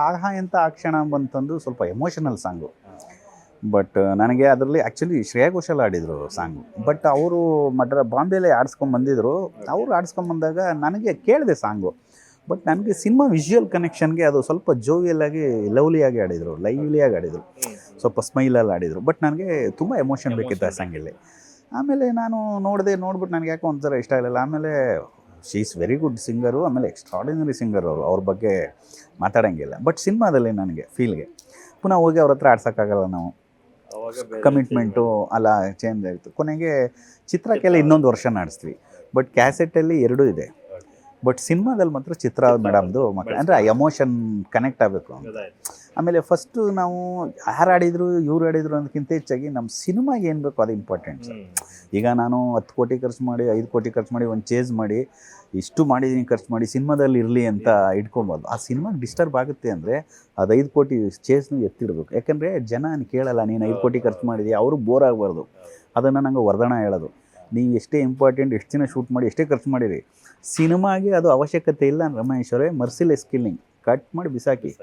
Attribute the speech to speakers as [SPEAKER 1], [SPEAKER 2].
[SPEAKER 1] ಆಹಾ ಅಂತ ಆ ಕ್ಷಣ ಬಂತಂದು ಸ್ವಲ್ಪ ಎಮೋಷನಲ್ ಸಾಂಗು. ಬಟ್ ನನಗೆ ಅದರಲ್ಲಿ ಆ್ಯಕ್ಚುಲಿ ಶ್ರೇಯಾ ಘೋಷಾಲ್ ಆಡಿದರು ಸಾಂಗು. ಬಟ್ ಅವರು ಬಾಂಬೆಲೇ ಆಡಿಸ್ಕೊಂಬಂದಿದ್ರು. ಅವ್ರು ಆಡಿಸ್ಕೊಂಬಂದಾಗ ನನಗೆ ಕೇಳಿದೆ ಸಾಂಗು. ಬಟ್ ನನಗೆ ಸಿನಿಮಾ ವಿಷುವಲ್ ಕನೆಕ್ಷನ್ಗೆ ಅದು ಸ್ವಲ್ಪ ಜೋವಿಯಲಾಗಿ ಲವ್ಲಿಯಾಗಿ ಆಡಿದರು, ಲೈವ್ಲಿಯಾಗಿ ಆಡಿದರು, ಸ್ವಲ್ಪ ಸ್ಮೈಲಲ್ಲಿ ಆಡಿದರು. ಬಟ್ ನನಗೆ ತುಂಬ ಎಮೋಷನ್ ಬೇಕಿತ್ತು ಆ ಸಾಂಗಲ್ಲಿ. ಆಮೇಲೆ ನಾನು ನೋಡ್ಬಿಟ್ಟು ನನಗೆ ಯಾಕೋ ಒಂಥರ ಇಷ್ಟ ಆಗಲಿಲ್ಲ. ಆಮೇಲೆ ಶಿ ಈಸ್ ವೆರಿ ಗುಡ್ ಸಿಂಗರು, ಆಮೇಲೆ ಎಕ್ಸ್ಟ್ರಾಡಿನರಿ ಸಿಂಗರ್ ಅವರು, ಅವ್ರ ಬಗ್ಗೆ ಮಾತಾಡೋಂಗಿಲ್ಲ. ಬಟ್ ಸಿನಿಮಾದಲ್ಲಿ ನನಗೆ ಫೀಲ್ಗೆ ಪುನಃ ಹೋಗಿ ಅವ್ರ ಹತ್ರ ಆಡ್ಸೋಕ್ಕಾಗಲ್ಲ ನಾವು, ಕಮಿಟ್ಮೆಂಟು ಅಲ್ಲ ಚೇಂಜ್ ಆಯಿತು. ಕೊನೆಗೆ ಚಿತ್ರಕ್ಕೆಲ್ಲ ಇನ್ನೊಂದು ವರ್ಷ ಆಡಿಸ್ತೀವಿ. ಬಟ್ ಕ್ಯಾಸೆಟಲ್ಲಿ ಎರಡೂ ಇದೆ. ಬಟ್ ಸಿನಿಮಾದಲ್ಲಿ ಮಾತ್ರ ಚಿತ್ರ ಮೇಡಮ್ದು ಮಕ್ಕಳು ಅಂದರೆ ಆ ಎಮೋಷನ್ ಕನೆಕ್ಟ್ ಆಗಬೇಕು ಅಂತ. ಆಮೇಲೆ ಫಸ್ಟು ನಾವು ಯಾರು ಆಡಿದರು ಇವ್ರು ಆಡಿದರು ಅನ್ನೋದಕ್ಕಿಂತ ಹೆಚ್ಚಾಗಿ ನಮ್ಮ ಸಿನಿಮಾಗೆ ಏನು ಬೇಕು ಅದು ಇಂಪಾರ್ಟೆಂಟ್ ಸರ್. ಈಗ ನಾನು 10 ಕೋಟಿ ಖರ್ಚು ಮಾಡಿ 5 ಕೋಟಿ ಖರ್ಚು ಮಾಡಿ ಒಂದು ಚೇಸ್ ಮಾಡಿ ಇಷ್ಟು ಮಾಡಿದ್ದೀನಿ ಖರ್ಚು ಮಾಡಿ ಸಿನಿಮಾದಲ್ಲಿ ಇರಲಿ ಅಂತ ಇಟ್ಕೊಬೋದು. ಆ ಸಿನಿಮಾಗೆ ಡಿಸ್ಟರ್ಬ್ ಆಗುತ್ತೆ ಅಂದರೆ ಅದು 5 ಕೋಟಿ ಚೇಸ್ನು ಎತ್ತಿಡಬೇಕು. ಯಾಕಂದರೆ ಜನ ಕೇಳಲ್ಲ, ನೀನು 5 ಕೋಟಿ ಖರ್ಚು ಮಾಡಿದೀಯ, ಅವರು ಬೋರ್ ಆಗಬಾರ್ದು. ಅದನ್ನು ನಂಗೆ ವರದಾನ ಹೇಳೋದು, ನೀವು ಎಷ್ಟೇ ಇಂಪಾರ್ಟೆಂಟ್ ಎಷ್ಟು ದಿನ ಶೂಟ್ ಮಾಡಿ ಎಷ್ಟೇ ಖರ್ಚು ಮಾಡಿರಿ, ಸಿನಿಮಾಗೆ ಅದು ಅವಶ್ಯಕತೆ ಇಲ್ಲ. ರಮೇಶ್ ಅವರೇ, ಮರ್ಸಿಲೆಸ್ ಕಿಲ್ಲಿಂಗ್, ಕಟ್ ಮಾಡಿ ಬಿಸಾಕಿ.